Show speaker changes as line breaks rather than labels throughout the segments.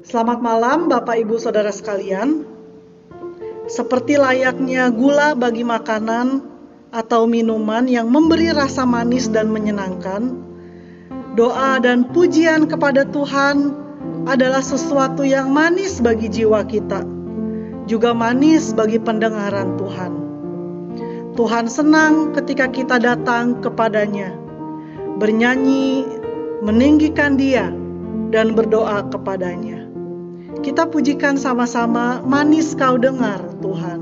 Selamat malam Bapak Ibu Saudara sekalian. Seperti layaknya gula bagi makanan atau minuman yang memberi rasa manis dan menyenangkan, doa dan pujian kepada Tuhan adalah sesuatu yang manis bagi jiwa kita, juga manis bagi pendengaran Tuhan. Tuhan senang ketika kita datang kepadanya, bernyanyi, meninggikan Dia, dan berdoa kepadanya. Kita pujikan sama-sama, manis Kau dengar Tuhan.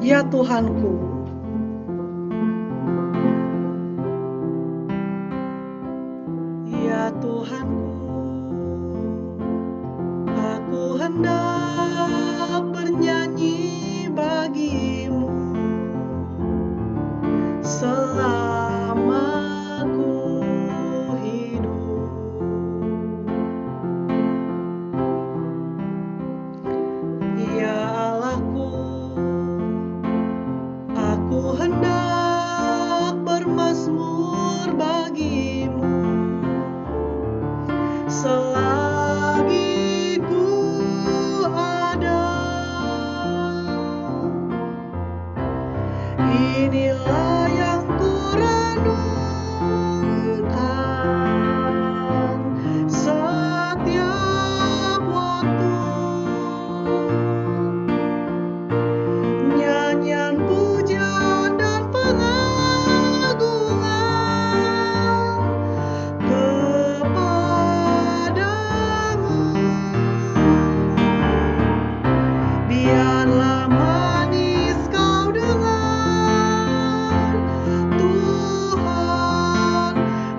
Ya Tuhanku, ya Tuhanku, aku hendak bernyanyi bagimu selama ku hidup. Ya Allahku, aku hendak bermazmur bagimu selagi ku ada. Inilah yang ku renungkan setiap waktu, nyanyian pujian dan pengagungan kepadamu. Biarlah manis Kau dengar Tuhan,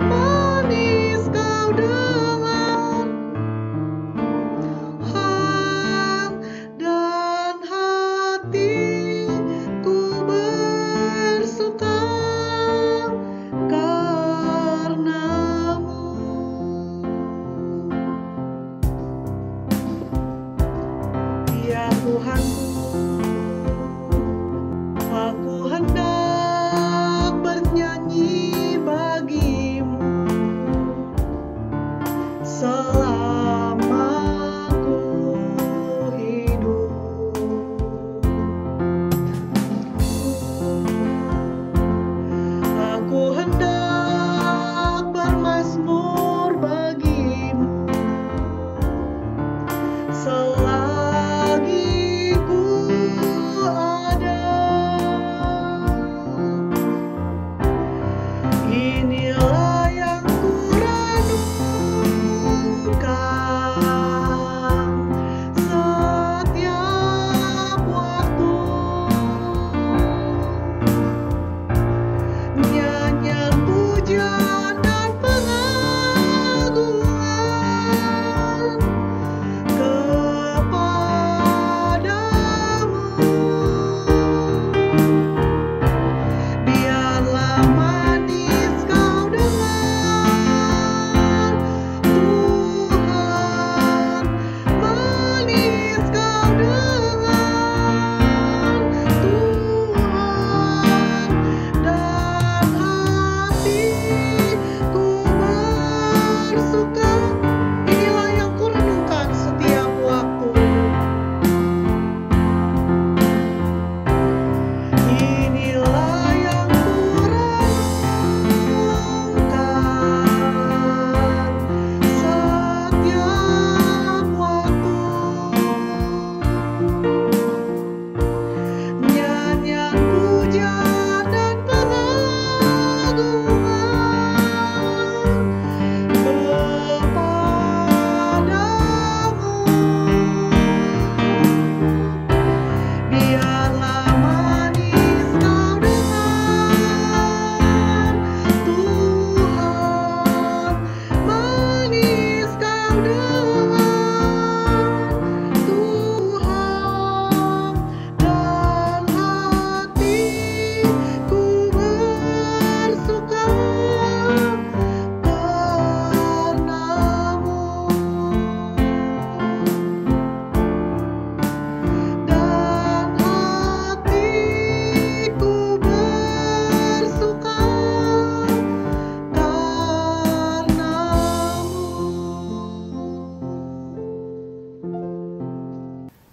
manis Kau dengar, dan hatiku bersuka karenamu. Ya Tuhanku, aku hendak bernyanyi bagimu selama ku hidup. Aku hendak bermazmur bagimu selagi ku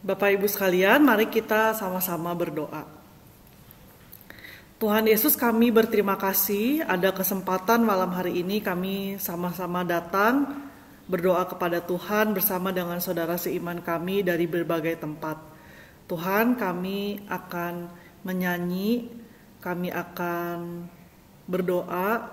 Bapak Ibu sekalian, mari kita sama-sama berdoa. Tuhan Yesus, kami berterima kasih ada kesempatan malam hari ini kami sama-sama datang berdoa kepada Tuhan bersama dengan saudara seiman kami dari berbagai tempat. Tuhan, kami akan menyanyi, kami akan berdoa,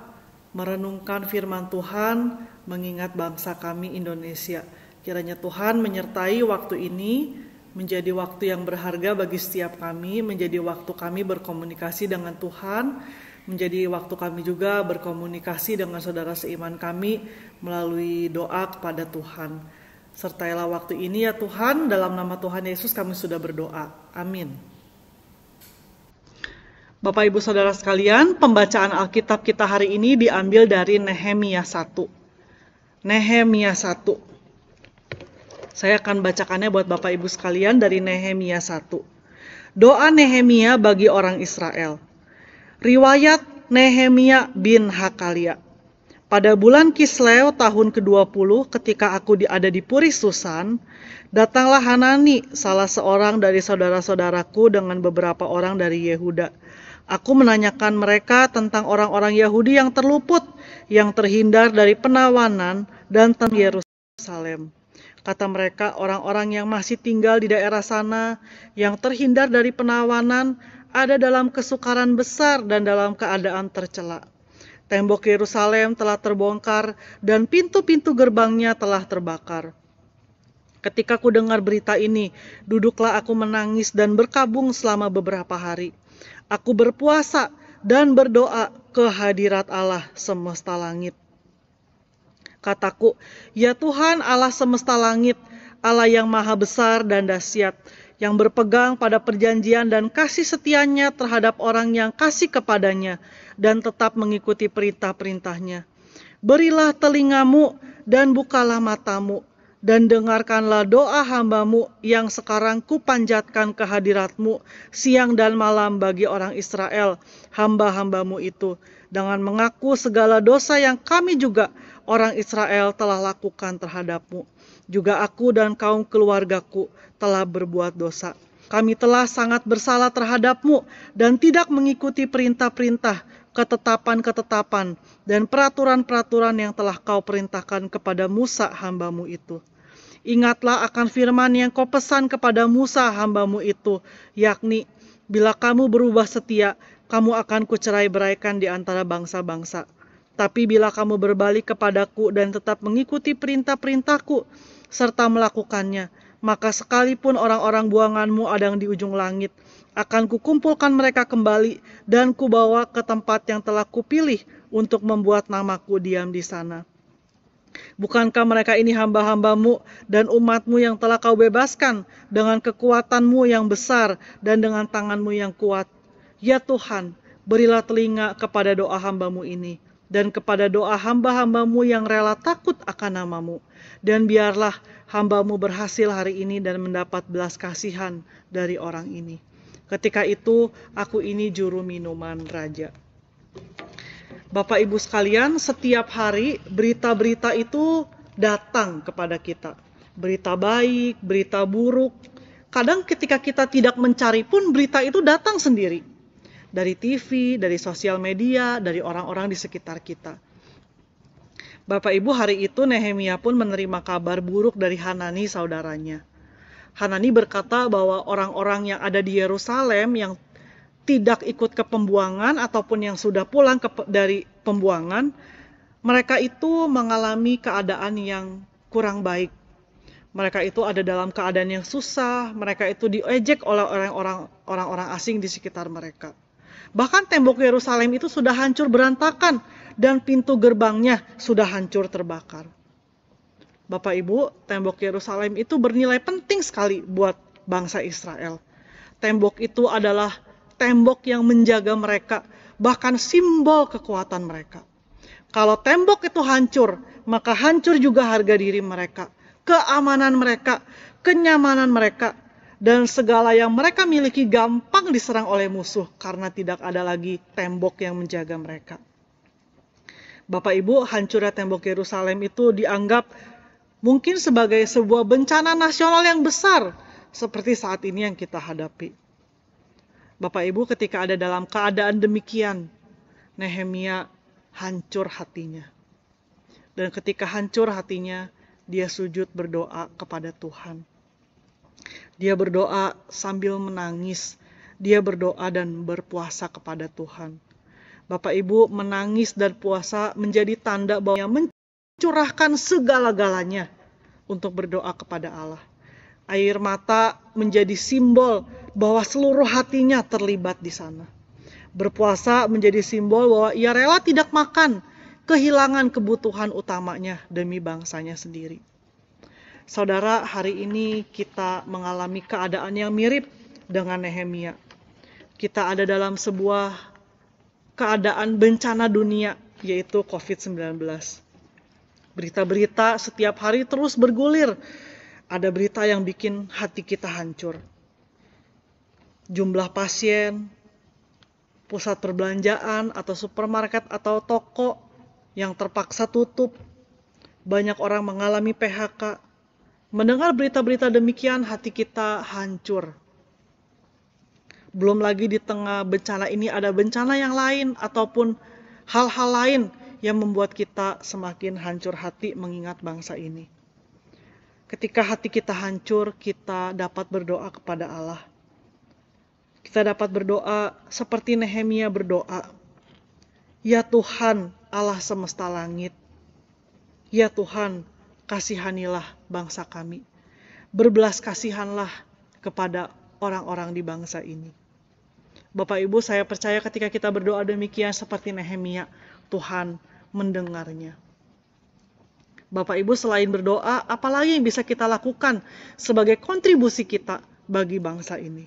merenungkan firman Tuhan, mengingat bangsa kami Indonesia. Kiranya Tuhan menyertai waktu ini, menjadi waktu yang berharga bagi setiap kami, menjadi waktu kami berkomunikasi dengan Tuhan, menjadi waktu kami juga berkomunikasi dengan saudara seiman kami melalui doa kepada Tuhan. Sertailah waktu ini ya Tuhan, dalam nama Tuhan Yesus kami sudah berdoa. Amin. Bapak Ibu Saudara sekalian, pembacaan Alkitab kita hari ini diambil dari Nehemia 1. Nehemia 1. Saya akan bacakannya buat Bapak Ibu sekalian dari Nehemia 1. Doa Nehemia bagi orang Israel. Riwayat Nehemia bin Hakalia. Pada bulan Kisleu tahun ke-20 ketika aku ada di Puri Susan, datanglah Hanani, salah seorang dari saudara-saudaraku dengan beberapa orang dari Yehuda. Aku menanyakan mereka tentang orang-orang Yahudi yang terluput, yang terhindar dari penawanan dan tentang Yerusalem. Kata mereka, orang-orang yang masih tinggal di daerah sana, yang terhindar dari penawanan, ada dalam kesukaran besar dan dalam keadaan tercela. Tembok Yerusalem telah terbongkar dan pintu-pintu gerbangnya telah terbakar. Ketika ku dengar berita ini, duduklah aku menangis dan berkabung selama beberapa hari. Aku berpuasa dan berdoa ke hadirat Allah semesta langit. Kataku, ya Tuhan Allah semesta langit, Allah yang maha besar dan dahsyat, yang berpegang pada perjanjian dan kasih setianya terhadap orang yang kasih kepadanya, dan tetap mengikuti perintah-perintahnya. Berilah telingamu dan bukalah matamu, dan dengarkanlah doa hambamu yang sekarang kupanjatkan ke hadiratmu siang dan malam bagi orang Israel, hamba-hambamu itu, dengan mengaku segala dosa yang kami juga orang Israel telah lakukan terhadapmu. Juga aku dan kaum keluargaku telah berbuat dosa. Kami telah sangat bersalah terhadapmu dan tidak mengikuti perintah-perintah, ketetapan-ketetapan, dan peraturan-peraturan yang telah kau perintahkan kepada Musa hambamu itu. Ingatlah akan firman yang kau pesan kepada Musa hambamu itu, yakni, bila kamu berubah setia, kamu akan kucerai-beraikan di antara bangsa-bangsa. Tapi bila kamu berbalik kepadaku dan tetap mengikuti perintah-perintahku, serta melakukannya, maka sekalipun orang-orang buanganmu ada di ujung langit, akan kukumpulkan mereka kembali dan kubawa ke tempat yang telah kupilih untuk membuat namaku diam di sana. Bukankah mereka ini hamba-hambamu dan umatmu yang telah kau bebaskan dengan kekuatanmu yang besar dan dengan tanganmu yang kuat? Ya Tuhan, berilah telinga kepada doa hambamu ini, dan kepada doa hamba-hambamu yang rela takut akan namamu. Dan biarlah hambamu berhasil hari ini dan mendapat belas kasihan dari orang ini. Ketika itu, aku ini juru minuman raja. Bapak Ibu sekalian, setiap hari berita-berita itu datang kepada kita. Berita baik, berita buruk. Kadang ketika kita tidak mencari pun berita itu datang sendiri. Dari TV, dari sosial media, dari orang-orang di sekitar kita. Bapak Ibu, hari itu Nehemia pun menerima kabar buruk dari Hanani saudaranya. Hanani berkata bahwa orang-orang yang ada di Yerusalem yang tidak ikut ke pembuangan ataupun yang sudah pulang dari pembuangan, mereka itu mengalami keadaan yang kurang baik. Mereka itu ada dalam keadaan yang susah, mereka itu diejek oleh orang-orang asing di sekitar mereka. Bahkan tembok Yerusalem itu sudah hancur berantakan dan pintu gerbangnya sudah hancur terbakar. Bapak Ibu, tembok Yerusalem itu bernilai penting sekali buat bangsa Israel. Tembok itu adalah tembok yang menjaga mereka, bahkan simbol kekuatan mereka. Kalau tembok itu hancur, maka hancur juga harga diri mereka, keamanan mereka, kenyamanan mereka, dan segala yang mereka miliki gampang diserang oleh musuh karena tidak ada lagi tembok yang menjaga mereka. Bapak Ibu, hancurnya tembok Yerusalem itu dianggap mungkin sebagai sebuah bencana nasional yang besar, seperti saat ini yang kita hadapi. Bapak Ibu, ketika ada dalam keadaan demikian, Nehemia hancur hatinya. Dan ketika hancur hatinya, dia sujud berdoa kepada Tuhan. Dia berdoa sambil menangis. Dia berdoa dan berpuasa kepada Tuhan. Bapak Ibu, menangis dan puasa menjadi tanda bahwa dia mencurahkan segala-galanya untuk berdoa kepada Allah. Air mata menjadi simbol bahwa seluruh hatinya terlibat di sana. Berpuasa menjadi simbol bahwa ia rela tidak makan, kehilangan kebutuhan utamanya demi bangsanya sendiri. Saudara, hari ini kita mengalami keadaan yang mirip dengan Nehemia. Kita ada dalam sebuah keadaan bencana dunia, yaitu COVID-19. Berita-berita setiap hari terus bergulir. Ada berita yang bikin hati kita hancur. Jumlah pasien, pusat perbelanjaan atau supermarket atau toko yang terpaksa tutup. Banyak orang mengalami PHK. Mendengar berita-berita demikian, hati kita hancur. Belum lagi di tengah bencana ini ada bencana yang lain ataupun hal-hal lain yang membuat kita semakin hancur hati mengingat bangsa ini. Ketika hati kita hancur, kita dapat berdoa kepada Allah. Kita dapat berdoa seperti Nehemia berdoa. Ya Tuhan, Allah semesta langit. Ya Tuhan, kasihanilah bangsa kami. Berbelas kasihanlah kepada orang-orang di bangsa ini. Bapak Ibu, saya percaya ketika kita berdoa demikian seperti Nehemia, Tuhan mendengarnya. Bapak Ibu, selain berdoa, apalagi yang bisa kita lakukan sebagai kontribusi kita bagi bangsa ini?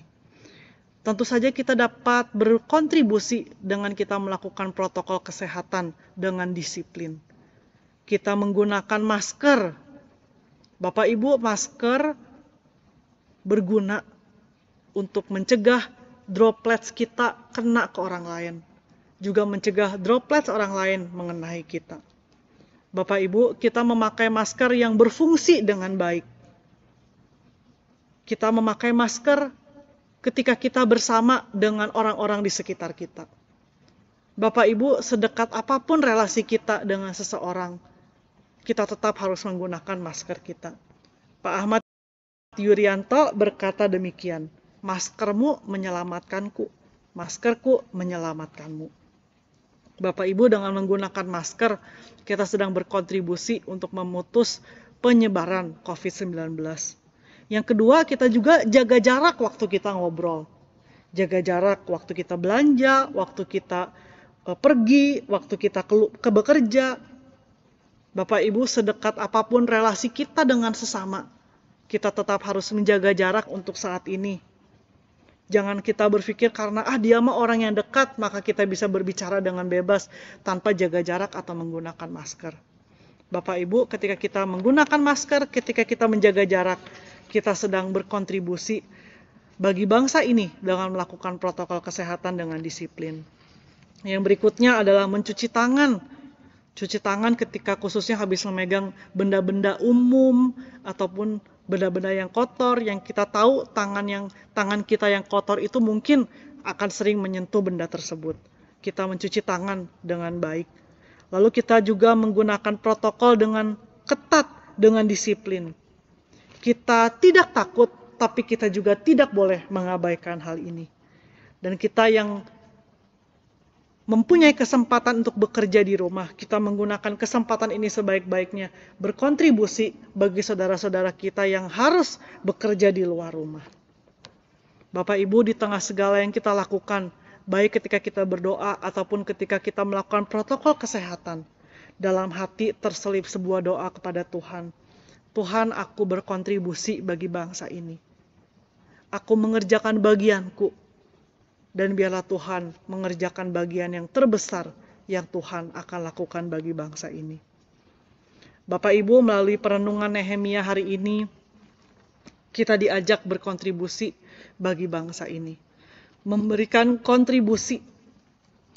Tentu saja kita dapat berkontribusi dengan kita melakukan protokol kesehatan dengan disiplin. Kita menggunakan masker. Bapak Ibu, masker berguna untuk mencegah droplets kita kena ke orang lain. Juga mencegah droplets orang lain mengenai kita. Bapak Ibu, kita memakai masker yang berfungsi dengan baik. Kita memakai masker ketika kita bersama dengan orang-orang di sekitar kita. Bapak Ibu, sedekat apapun relasi kita dengan seseorang, kita tetap harus menggunakan masker kita. Pak Ahmad Yuryanto berkata demikian, maskermu menyelamatkanku, maskerku menyelamatkanmu. Bapak Ibu, dengan menggunakan masker, kita sedang berkontribusi untuk memutus penyebaran COVID-19. Yang kedua, kita juga jaga jarak waktu kita ngobrol. Jaga jarak waktu kita belanja, waktu kita pergi, waktu kita bekerja. Bapak Ibu, sedekat apapun relasi kita dengan sesama, kita tetap harus menjaga jarak untuk saat ini. Jangan kita berpikir karena dia mah orang yang dekat, maka kita bisa berbicara dengan bebas tanpa jaga jarak atau menggunakan masker. Bapak Ibu, ketika kita menggunakan masker, ketika kita menjaga jarak, kita sedang berkontribusi bagi bangsa ini dengan melakukan protokol kesehatan dengan disiplin. Yang berikutnya adalah mencuci tangan. Cuci tangan ketika khususnya habis memegang benda-benda umum ataupun benda-benda yang kotor, yang kita tahu tangan kita yang kotor itu mungkin akan sering menyentuh benda tersebut. Kita mencuci tangan dengan baik. Lalu kita juga menggunakan protokol dengan ketat, dengan disiplin. Kita tidak takut, tapi kita juga tidak boleh mengabaikan hal ini. Dan kita yang mempunyai kesempatan untuk bekerja di rumah, kita menggunakan kesempatan ini sebaik-baiknya, berkontribusi bagi saudara-saudara kita yang harus bekerja di luar rumah. Bapak Ibu, di tengah segala yang kita lakukan, baik ketika kita berdoa ataupun ketika kita melakukan protokol kesehatan, dalam hati terselip sebuah doa kepada Tuhan. Tuhan, aku berkontribusi bagi bangsa ini. Aku mengerjakan bagianku. Dan biarlah Tuhan mengerjakan bagian yang terbesar yang Tuhan akan lakukan bagi bangsa ini. Bapak Ibu, melalui perenungan Nehemia hari ini, kita diajak berkontribusi bagi bangsa ini. Memberikan kontribusi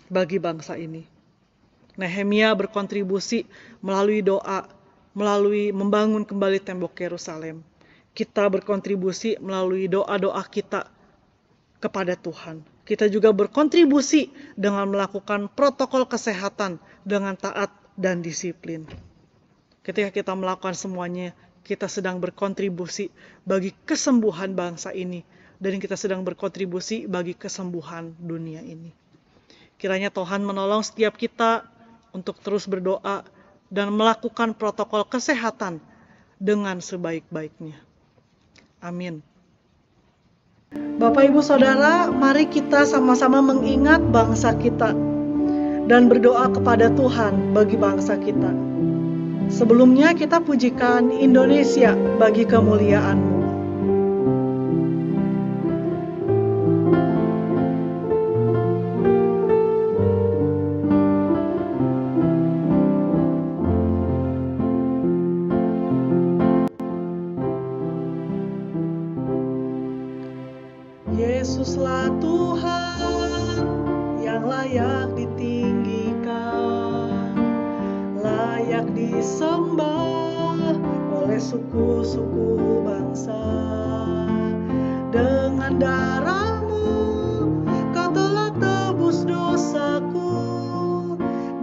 bagi bangsa ini. Nehemia berkontribusi melalui doa, melalui membangun kembali tembok Yerusalem. kita berkontribusi melalui doa-doa kita kepada Tuhan. Kita juga berkontribusi dengan melakukan protokol kesehatan dengan taat dan disiplin. Ketika kita melakukan semuanya, kita sedang berkontribusi bagi kesembuhan bangsa ini, dan kita sedang berkontribusi bagi kesembuhan dunia ini. Kiranya Tuhan menolong setiap kita untuk terus berdoa dan melakukan protokol kesehatan dengan sebaik-baiknya. Amin. Bapak, Ibu, Saudara, mari kita sama-sama mengingat bangsa kita dan berdoa kepada Tuhan bagi bangsa kita. Sebelumnya kita pujikan Indonesia bagi kemuliaan-Mu. Yesuslah Tuhan yang layak ditinggikan, layak disembah oleh suku-suku bangsa. Dengan darah-Mu Kau telah tebus dosaku,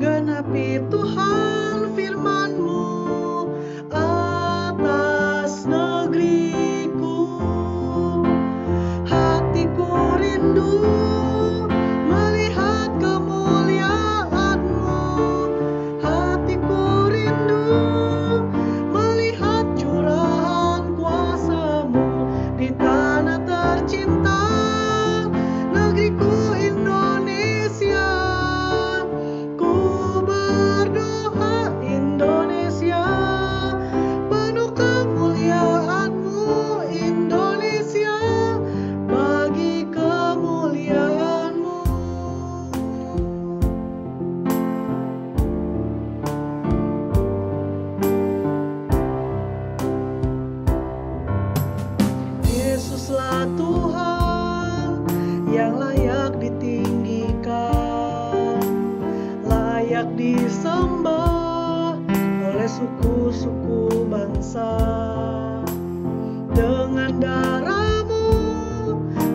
genapi Tuhan firman-Mu atas negeriku. Hatiku rindu melihat kemuliaan-Mu, hatiku rindu melihat curahan kuasa-Mu di tanah tercinta, negeriku Indonesia. Ku berdoa Indonesia, penuh kemuliaan-Mu Indonesia, bagi kemuliaan-Mu. Yesuslah Tuhan yang layak ditinggikan, layak disembah oleh suku-suku bangsa. Dengan darah-Mu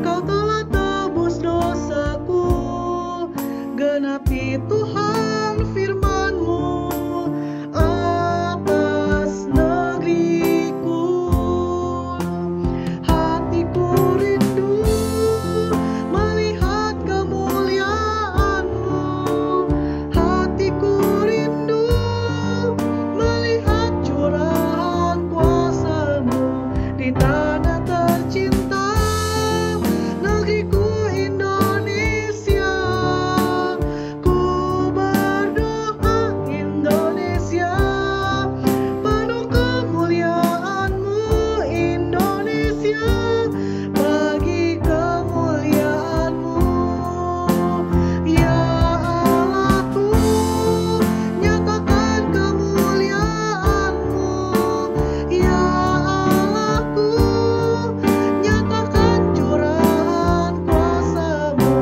Kau telah tebus dosaku, genapi Tuhan firman-Mu atas negeriku. Hatiku rindu melihat kemuliaan-Mu, hatiku rindu melihat curahan kuasa-Mu di tanah tercinta, negeriku Indonesia. Ku berdoa Indonesia, penuh kemuliaan-Mu Indonesia, bagi kemuliaan-Mu. Ya Allahku, nyatakan kemuliaan-Mu. Ya Allahku, nyatakan curahan kuasa-Mu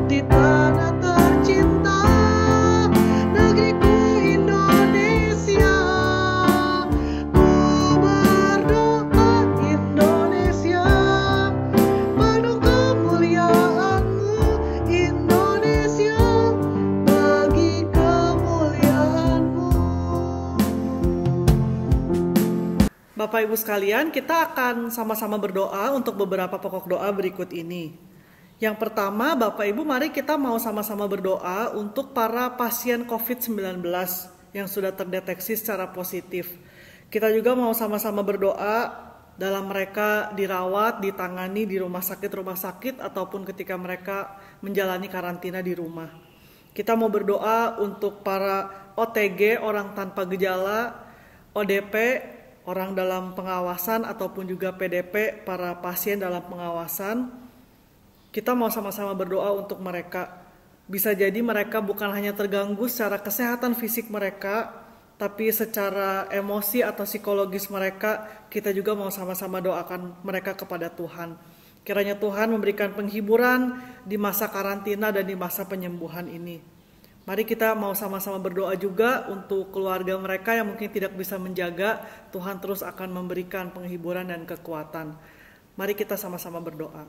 di tanah tercinta, negeriku Indonesia. Ku berdoa Indonesia, penuh kemuliaan-Mu Indonesia, bagi kemuliaan-Mu. Bapak Ibu sekalian, kita akan sama-sama berdoa untuk beberapa pokok doa berikut ini. Yang pertama, Bapak Ibu, mari kita mau sama-sama berdoa untuk para pasien COVID-19 yang sudah terdeteksi secara positif. Kita juga mau sama-sama berdoa dalam mereka dirawat, ditangani di rumah sakit ataupun ketika mereka menjalani karantina di rumah. Kita mau berdoa untuk para OTG, orang tanpa gejala, ODP, orang dalam pengawasan, ataupun juga PDP, para pasien dalam pengawasan. Kita mau sama-sama berdoa untuk mereka. Bisa jadi mereka bukan hanya terganggu secara kesehatan fisik mereka, tapi secara emosi atau psikologis mereka, kita juga mau sama-sama doakan mereka kepada Tuhan. Kiranya Tuhan memberikan penghiburan di masa karantina dan di masa penyembuhan ini. Mari kita mau sama-sama berdoa juga untuk keluarga mereka yang mungkin tidak bisa menjaga. Tuhan terus akan memberikan penghiburan dan kekuatan. Mari kita sama-sama berdoa.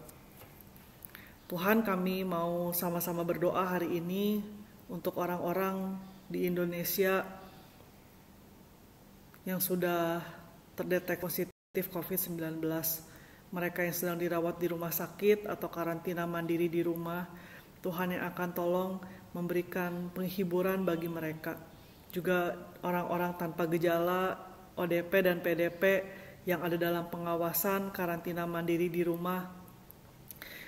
Tuhan, kami mau sama-sama berdoa hari ini untuk orang-orang di Indonesia yang sudah terdeteksi positif COVID-19. Mereka yang sedang dirawat di rumah sakit atau karantina mandiri di rumah, Tuhan yang akan tolong memberikan penghiburan bagi mereka. Juga orang-orang tanpa gejala, ODP dan PDP yang ada dalam pengawasan karantina mandiri di rumah.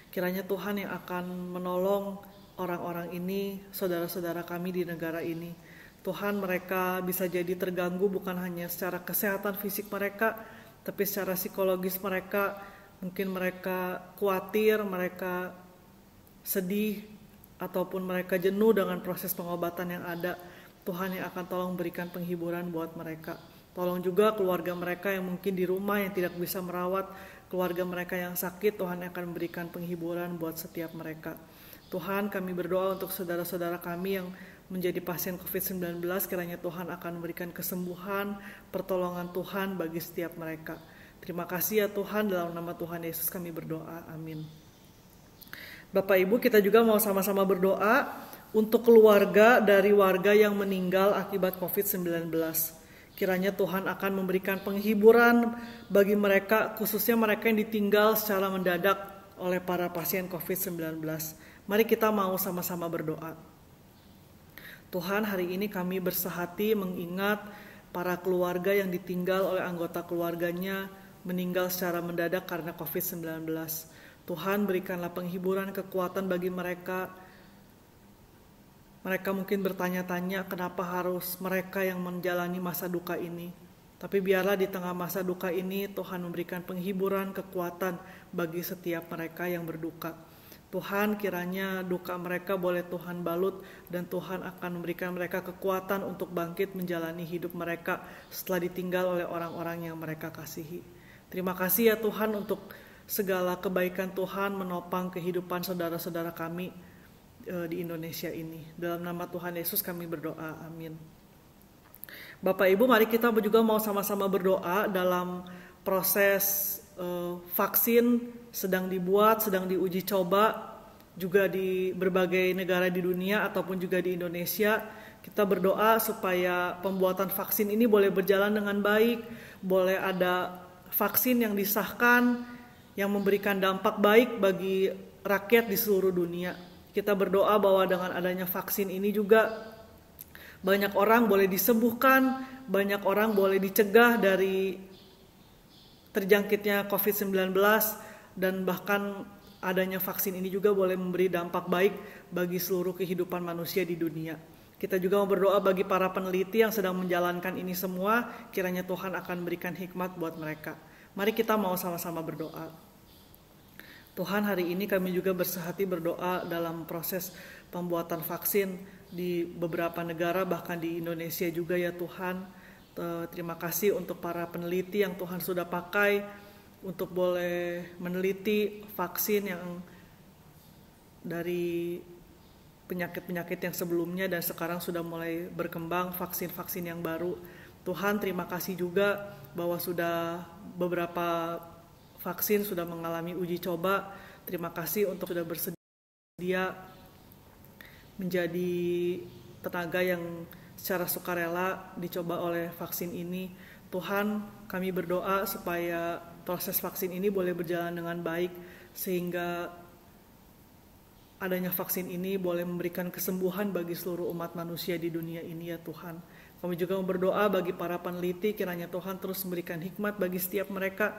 Kiranya Tuhan yang akan menolong orang-orang ini, saudara-saudara kami di negara ini. Tuhan, mereka bisa jadi terganggu bukan hanya secara kesehatan fisik mereka, tapi secara psikologis mereka. Mungkin mereka khawatir, mereka sedih, ataupun mereka jenuh dengan proses pengobatan yang ada. Tuhan yang akan tolong berikan penghiburan buat mereka. Tolong juga keluarga mereka yang mungkin di rumah yang tidak bisa merawat keluarga mereka yang sakit. Tuhan akan memberikan penghiburan buat setiap mereka. Tuhan, kami berdoa untuk saudara-saudara kami yang menjadi pasien COVID-19. Kiranya Tuhan akan memberikan kesembuhan, pertolongan Tuhan bagi setiap mereka. Terima kasih ya Tuhan, dalam nama Tuhan Yesus kami berdoa. Amin. Bapak Ibu, kita juga mau sama-sama berdoa untuk keluarga dari warga yang meninggal akibat COVID-19. Kiranya Tuhan akan memberikan penghiburan bagi mereka, khususnya mereka yang ditinggal secara mendadak oleh para pasien COVID-19. Mari kita mau sama-sama berdoa. Tuhan, hari ini kami bersehati mengingat para keluarga yang ditinggal oleh anggota keluarganya meninggal secara mendadak karena COVID-19. Tuhan, berikanlah penghiburan, kekuatan bagi mereka. Mereka mungkin bertanya-tanya kenapa harus mereka yang menjalani masa duka ini. Tapi biarlah di tengah masa duka ini Tuhan memberikan penghiburan, kekuatan bagi setiap mereka yang berduka. Tuhan, kiranya duka mereka boleh Tuhan balut dan Tuhan akan memberikan mereka kekuatan untuk bangkit menjalani hidup mereka setelah ditinggal oleh orang-orang yang mereka kasihi. Terima kasih ya Tuhan untuk segala kebaikan Tuhan menopang kehidupan saudara-saudara kami di Indonesia ini. Dalam nama Tuhan Yesus kami berdoa, amin. Bapak Ibu, mari kita juga mau sama-sama berdoa dalam proses vaksin sedang dibuat, sedang diuji coba juga di berbagai negara di dunia ataupun juga di Indonesia. Kita berdoa supaya pembuatan vaksin ini boleh berjalan dengan baik, boleh ada vaksin yang disahkan yang memberikan dampak baik bagi rakyat di seluruh dunia. Kita berdoa bahwa dengan adanya vaksin ini juga banyak orang boleh disembuhkan, banyak orang boleh dicegah dari terjangkitnya COVID-19, dan bahkan adanya vaksin ini juga boleh memberi dampak baik bagi seluruh kehidupan manusia di dunia. Kita juga mau berdoa bagi para peneliti yang sedang menjalankan ini semua, kiranya Tuhan akan berikan hikmat buat mereka. Mari kita mau sama-sama berdoa. Tuhan, hari ini kami juga bersehati berdoa dalam proses pembuatan vaksin di beberapa negara, bahkan di Indonesia juga ya Tuhan. Terima kasih untuk para peneliti yang Tuhan sudah pakai untuk boleh meneliti vaksin yang dari penyakit-penyakit yang sebelumnya dan sekarang sudah mulai berkembang vaksin-vaksin yang baru. Tuhan, terima kasih juga bahwa sudah beberapa vaksin sudah mengalami uji coba. Terima kasih untuk sudah bersedia menjadi tenaga yang secara sukarela dicoba oleh vaksin ini. Tuhan, kami berdoa supaya proses vaksin ini boleh berjalan dengan baik, sehingga adanya vaksin ini boleh memberikan kesembuhan bagi seluruh umat manusia di dunia ini ya Tuhan. Kami juga berdoa bagi para peneliti, kiranya Tuhan terus memberikan hikmat bagi setiap mereka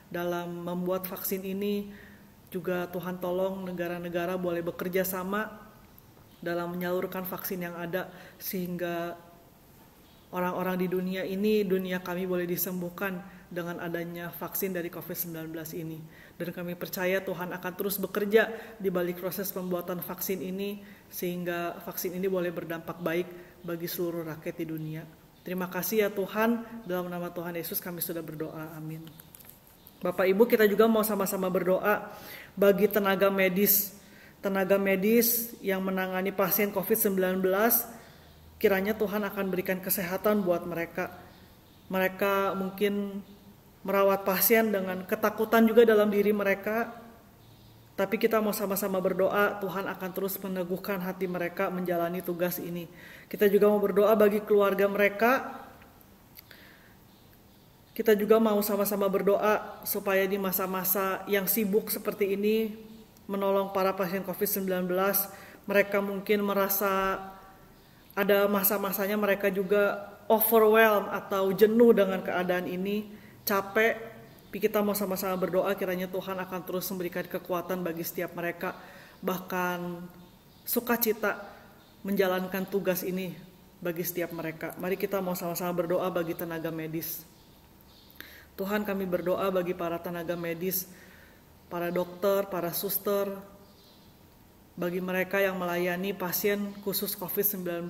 dalam membuat vaksin ini. Juga Tuhan tolong negara-negara boleh bekerja sama dalam menyalurkan vaksin yang ada, sehingga orang-orang di dunia ini, dunia kami boleh disembuhkan dengan adanya vaksin dari COVID-19 ini. Dan kami percaya Tuhan akan terus bekerja di balik proses pembuatan vaksin ini, sehingga vaksin ini boleh berdampak baik bagi seluruh rakyat di dunia. Terima kasih ya Tuhan, dalam nama Tuhan Yesus kami sudah berdoa, amin. Bapak Ibu, kita juga mau sama-sama berdoa bagi tenaga medis tenaga medis yang menangani pasien COVID-19, kiranya Tuhan akan berikan kesehatan buat mereka. Mereka mungkin merawat pasien dengan ketakutan juga dalam diri mereka, tapi kita mau sama-sama berdoa, Tuhan akan terus meneguhkan hati mereka menjalani tugas ini. Kita juga mau berdoa bagi keluarga mereka. Kita juga mau sama-sama berdoa supaya di masa-masa yang sibuk seperti ini, menolong para pasien COVID-19, mereka mungkin merasa ada masa-masanya mereka juga overwhelmed atau jenuh dengan keadaan ini, capek. Tapi kita mau sama-sama berdoa kiranya Tuhan akan terus memberikan kekuatan bagi setiap mereka, bahkan sukacita menjalankan tugas ini bagi setiap mereka. Mari kita mau sama-sama berdoa bagi tenaga medis. Tuhan, kami berdoa bagi para tenaga medis, para dokter, para suster, bagi mereka yang melayani pasien khusus COVID-19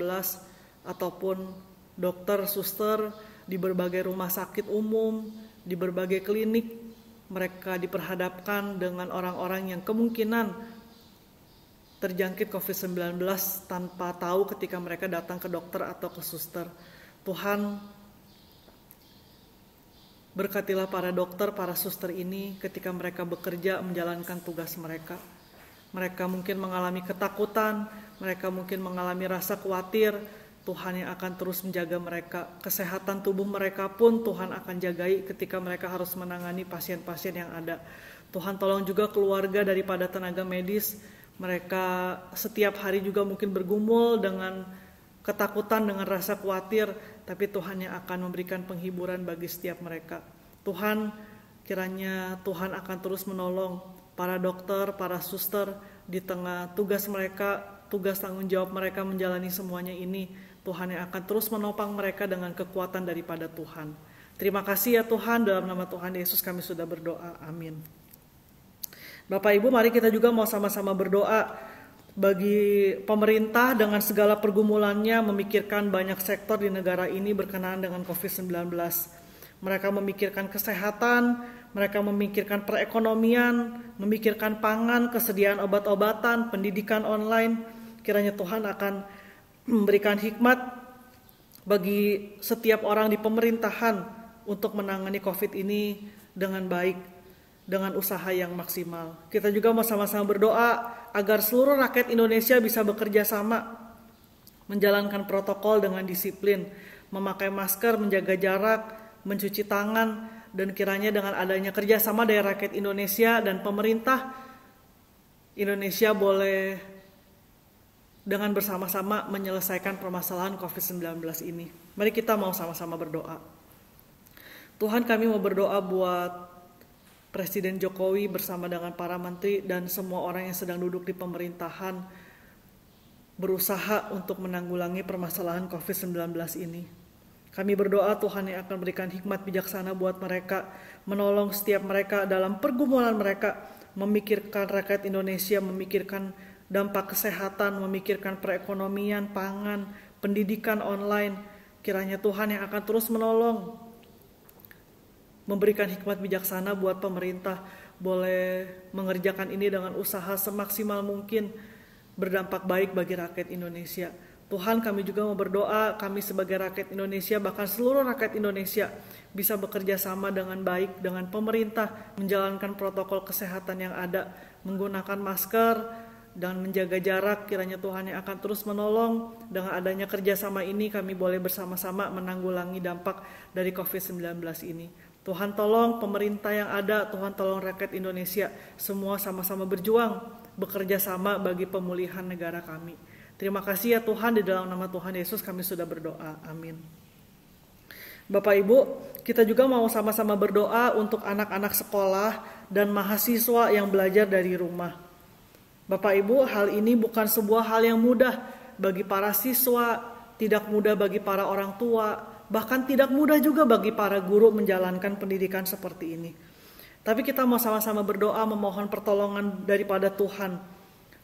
ataupun dokter, suster di berbagai rumah sakit umum, di berbagai klinik. Mereka diperhadapkan dengan orang-orang yang kemungkinan terjangkit COVID-19 tanpa tahu ketika mereka datang ke dokter atau ke suster. Tuhan, berkatilah para dokter, para suster ini ketika mereka bekerja menjalankan tugas mereka. Mereka mungkin mengalami ketakutan, mereka mungkin mengalami rasa khawatir. Tuhan yang akan terus menjaga mereka. Kesehatan tubuh mereka pun Tuhan akan jagai ketika mereka harus menangani pasien-pasien yang ada. Tuhan tolong juga keluarga daripada tenaga medis. Mereka setiap hari juga mungkin bergumul dengan ketakutan, dengan rasa khawatir, tapi Tuhan yang akan memberikan penghiburan bagi setiap mereka. Tuhan, kiranya Tuhan akan terus menolong para dokter, para suster di tengah tugas mereka, tugas tanggung jawab mereka menjalani semuanya ini. Tuhan yang akan terus menopang mereka dengan kekuatan daripada Tuhan. Terima kasih ya Tuhan, dalam nama Tuhan Yesus kami sudah berdoa. Amin. Bapak Ibu, mari kita juga mau sama-sama berdoa bagi pemerintah dengan segala pergumulannya, memikirkan banyak sektor di negara ini berkenaan dengan COVID-19. Mereka memikirkan kesehatan, mereka memikirkan perekonomian, memikirkan pangan, kesediaan obat-obatan, pendidikan online. Kiranya Tuhan akan memberikan hikmat bagi setiap orang di pemerintahan untuk menangani COVID ini dengan baik, dengan usaha yang maksimal. Kita juga mau sama-sama berdoa agar seluruh rakyat Indonesia bisa bekerja sama, menjalankan protokol dengan disiplin, memakai masker, menjaga jarak, mencuci tangan, dan kiranya dengan adanya kerjasama dari rakyat Indonesia dan pemerintah, Indonesia boleh dengan bersama-sama menyelesaikan permasalahan COVID-19 ini. Mari kita mau sama-sama berdoa. Tuhan, kami mau berdoa buat Presiden Jokowi bersama dengan para menteri dan semua orang yang sedang duduk di pemerintahan berusaha untuk menanggulangi permasalahan COVID-19 ini. Kami berdoa Tuhan yang akan berikan hikmat bijaksana buat mereka, menolong setiap mereka dalam pergumulan mereka, memikirkan rakyat Indonesia, memikirkan dampak kesehatan, memikirkan perekonomian, pangan, pendidikan online. Kiranya Tuhan yang akan terus menolong, memberikan hikmat bijaksana buat pemerintah, boleh mengerjakan ini dengan usaha semaksimal mungkin, berdampak baik bagi rakyat Indonesia. Tuhan, kami juga mau berdoa, kami sebagai rakyat Indonesia, bahkan seluruh rakyat Indonesia bisa bekerja sama dengan baik dengan pemerintah, menjalankan protokol kesehatan yang ada, menggunakan masker, dan menjaga jarak. Kiranya Tuhan yang akan terus menolong. Dengan adanya kerjasama ini kami boleh bersama-sama menanggulangi dampak dari COVID-19 ini. Tuhan tolong pemerintah yang ada, Tuhan tolong rakyat Indonesia, semua sama-sama berjuang, bekerja sama bagi pemulihan negara kami. Terima kasih ya Tuhan, di dalam nama Tuhan Yesus kami sudah berdoa. Amin. Bapak Ibu, kita juga mau sama-sama berdoa untuk anak-anak sekolah dan mahasiswa yang belajar dari rumah. Bapak Ibu, hal ini bukan sebuah hal yang mudah bagi para siswa, tidak mudah bagi para orang tua, bahkan tidak mudah juga bagi para guru menjalankan pendidikan seperti ini. Tapi kita mau sama-sama berdoa memohon pertolongan daripada Tuhan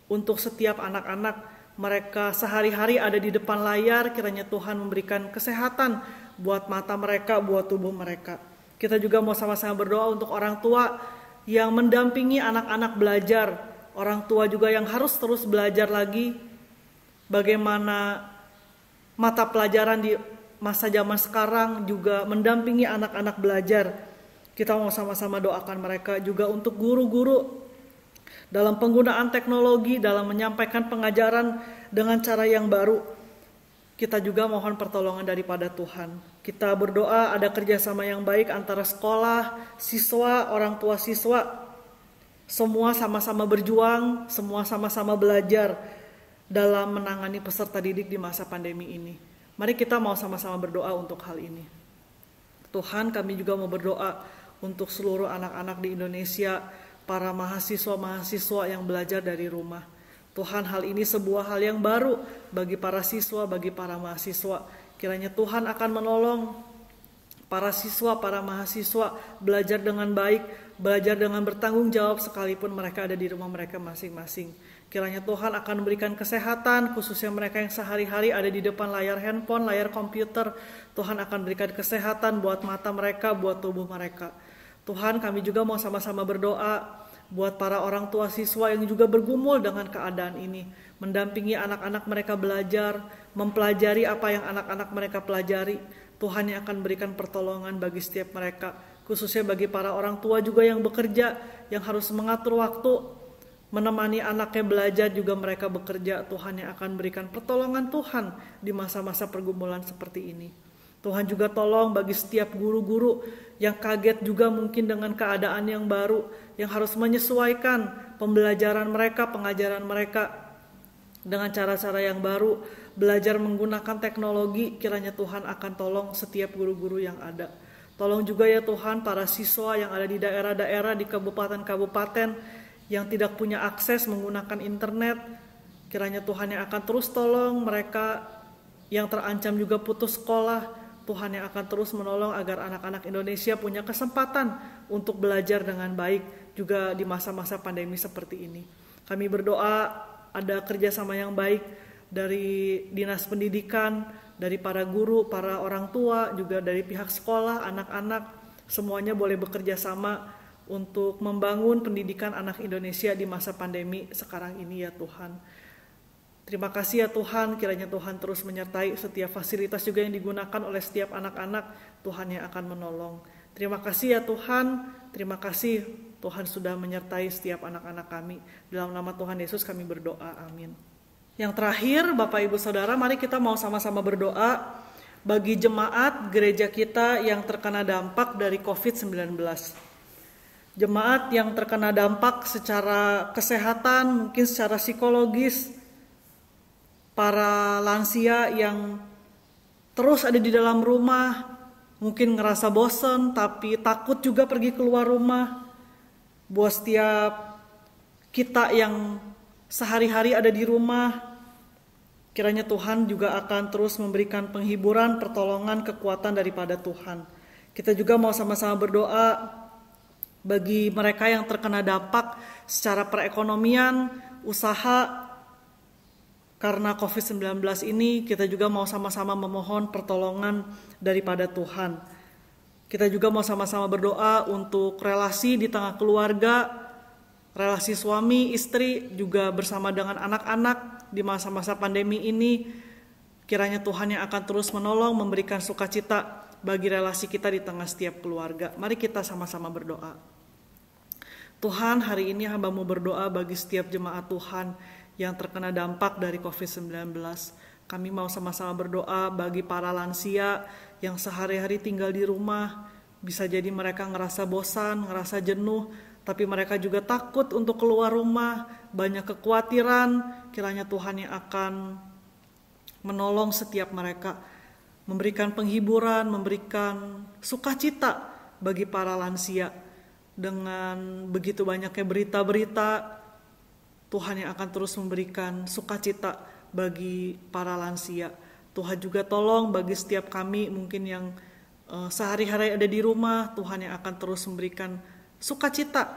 untuk setiap anak-anak. Mereka sehari-hari ada di depan layar, kiranya Tuhan memberikan kesehatan buat mata mereka, buat tubuh mereka. Kita juga mau sama-sama berdoa untuk orang tua yang mendampingi anak-anak belajar orang tua juga yang harus terus belajar lagi bagaimana mata pelajaran di masa zaman sekarang juga mendampingi anak-anak belajar. Kita mau sama-sama doakan mereka juga untuk guru-guru dalam penggunaan teknologi, dalam menyampaikan pengajaran dengan cara yang baru. Kita juga mohon pertolongan daripada Tuhan. Kita berdoa ada kerjasama yang baik antara sekolah, siswa, orang tua siswa. Semua sama-sama berjuang, semua sama-sama belajar dalam menangani peserta didik di masa pandemi ini. Mari kita mau sama-sama berdoa untuk hal ini. Tuhan, kami juga mau berdoa untuk seluruh anak-anak di Indonesia, para mahasiswa-mahasiswa yang belajar dari rumah. Tuhan, hal ini sebuah hal yang baru bagi para siswa, bagi para mahasiswa. Kiranya Tuhan akan menolong para siswa, para mahasiswa belajar dengan baik, belajar dengan bertanggung jawab sekalipun mereka ada di rumah mereka masing-masing. Kiranya Tuhan akan memberikan kesehatan, khususnya mereka yang sehari-hari ada di depan layar handphone, layar komputer. Tuhan akan berikan kesehatan buat mata mereka, buat tubuh mereka. Tuhan, kami juga mau sama-sama berdoa buat para orang tua siswa yang juga bergumul dengan keadaan ini, mendampingi anak-anak mereka belajar, mempelajari apa yang anak-anak mereka pelajari. Tuhan yang akan berikan pertolongan bagi setiap mereka, khususnya bagi para orang tua juga yang bekerja, yang harus mengatur waktu, menemani anaknya belajar juga mereka bekerja. Tuhan yang akan berikan pertolongan Tuhan di masa-masa pergumulan seperti ini. Tuhan juga tolong bagi setiap guru-guru yang kaget juga mungkin dengan keadaan yang baru, yang harus menyesuaikan pembelajaran mereka, pengajaran mereka dengan cara-cara yang baru, belajar menggunakan teknologi. Kiranya Tuhan akan tolong setiap guru-guru yang ada. Tolong juga ya Tuhan para siswa yang ada di daerah-daerah, di kabupaten-kabupaten yang tidak punya akses menggunakan internet. Kiranya Tuhan yang akan terus tolong mereka yang terancam juga putus sekolah. Tuhan yang akan terus menolong agar anak-anak Indonesia punya kesempatan untuk belajar dengan baik juga di masa-masa pandemi seperti ini. Kami berdoa ada kerjasama yang baik dari Dinas Pendidikan, dari para guru, para orang tua, juga dari pihak sekolah, anak-anak. Semuanya boleh bekerja sama untuk membangun pendidikan anak Indonesia di masa pandemi sekarang ini ya Tuhan. Terima kasih ya Tuhan, kiranya Tuhan terus menyertai setiap fasilitas juga yang digunakan oleh setiap anak-anak. Tuhan yang akan menolong. Terima kasih ya Tuhan, terima kasih Tuhan sudah menyertai setiap anak-anak kami. Dalam nama Tuhan Yesus kami berdoa, amin. Yang terakhir Bapak Ibu Saudara, mari kita mau sama-sama berdoa bagi jemaat gereja kita yang terkena dampak dari COVID-19. Jemaat yang terkena dampak secara kesehatan, mungkin secara psikologis, para lansia yang terus ada di dalam rumah, mungkin ngerasa bosan tapi takut juga pergi keluar rumah. Buat setiap kita yang sehari-hari ada di rumah, kiranya Tuhan juga akan terus memberikan penghiburan, pertolongan, kekuatan daripada Tuhan. Kita juga mau sama-sama berdoa bagi mereka yang terkena dampak secara perekonomian, usaha, karena COVID-19 ini. Kita juga mau sama-sama memohon pertolongan daripada Tuhan. Kita juga mau sama-sama berdoa untuk relasi di tengah keluarga, relasi suami, istri, juga bersama dengan anak-anak di masa-masa pandemi ini. Kiranya Tuhan yang akan terus menolong, memberikan sukacita bagi relasi kita di tengah setiap keluarga. Mari kita sama-sama berdoa. Tuhan, hari ini hamba-Mu berdoa bagi setiap jemaat Tuhan yang terkena dampak dari COVID-19. Kami mau sama-sama berdoa bagi para lansia yang sehari-hari tinggal di rumah. Bisa jadi mereka ngerasa bosan, ngerasa jenuh, tapi mereka juga takut untuk keluar rumah, banyak kekhawatiran. Kiranya Tuhan yang akan menolong setiap mereka, memberikan penghiburan, memberikan sukacita bagi para lansia. Dengan begitu banyaknya berita-berita, Tuhan yang akan terus memberikan sukacita bagi para lansia. Tuhan juga tolong bagi setiap kami mungkin yang sehari-hari ada di rumah. Tuhan yang akan terus memberikan sukacita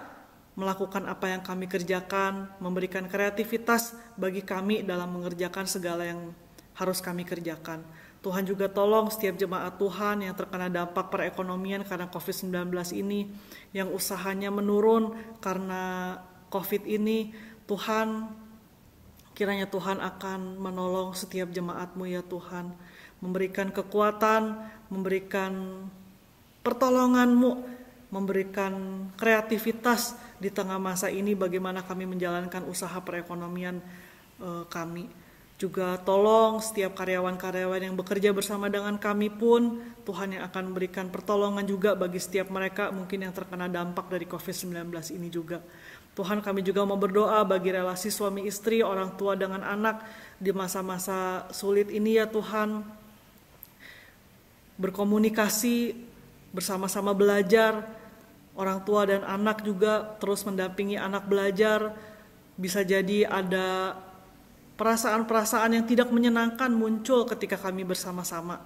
melakukan apa yang kami kerjakan, memberikan kreativitas bagi kami dalam mengerjakan segala yang harus kami kerjakan. Tuhan juga tolong setiap jemaat Tuhan yang terkena dampak perekonomian karena COVID-19 ini, yang usahanya menurun karena COVID ini. Tuhan, kiranya Tuhan akan menolong setiap jemaat-Mu ya Tuhan, memberikan kekuatan, memberikan pertolongan-Mu, memberikan kreativitas di tengah masa ini bagaimana kami menjalankan usaha perekonomian kami. Juga tolong setiap karyawan-karyawan yang bekerja bersama dengan kami pun, Tuhan yang akan memberikan pertolongan juga bagi setiap mereka mungkin yang terkena dampak dari COVID-19 ini juga. Tuhan, kami juga mau berdoa bagi relasi suami istri, orang tua dengan anak di masa-masa sulit ini ya Tuhan. Berkomunikasi, bersama-sama belajar, orang tua dan anak juga terus mendampingi anak belajar. Bisa jadi ada perasaan-perasaan yang tidak menyenangkan muncul ketika kami bersama-sama.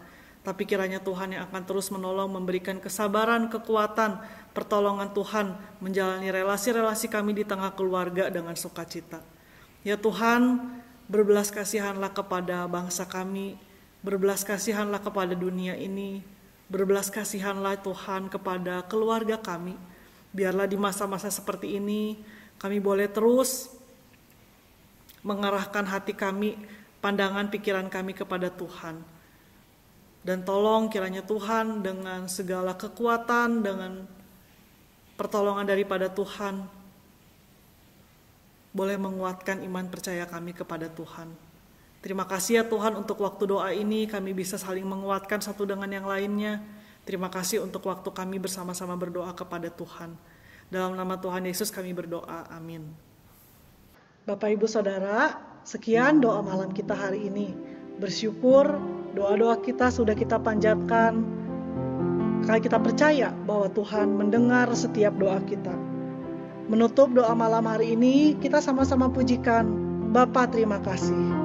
Tapi kiranya Tuhan yang akan terus menolong, memberikan kesabaran, kekuatan, pertolongan Tuhan menjalani relasi-relasi kami di tengah keluarga dengan sukacita. Ya Tuhan, berbelas kasihanlah kepada bangsa kami, berbelas kasihanlah kepada dunia ini, berbelas kasihanlah Tuhan kepada keluarga kami. Biarlah di masa-masa seperti ini kami boleh terus mengarahkan hati kami, pandangan pikiran kami kepada Tuhan. Dan tolong kiranya Tuhan dengan segala kekuatan, dengan pertolongan daripada Tuhan, boleh menguatkan iman percaya kami kepada Tuhan. Terima kasih ya Tuhan untuk waktu doa ini, kami bisa saling menguatkan satu dengan yang lainnya. Terima kasih untuk waktu kami bersama-sama berdoa kepada Tuhan. Dalam nama Tuhan Yesus kami berdoa, amin. Bapak Ibu Saudara, sekian doa malam kita hari ini. Bersyukur doa-doa kita sudah kita panjatkan, karena kita percaya bahwa Tuhan mendengar setiap doa kita. Menutup doa malam hari ini, kita sama-sama pujikan Bapa terima kasih.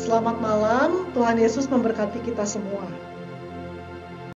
Selamat malam, Tuhan Yesus memberkati kita semua.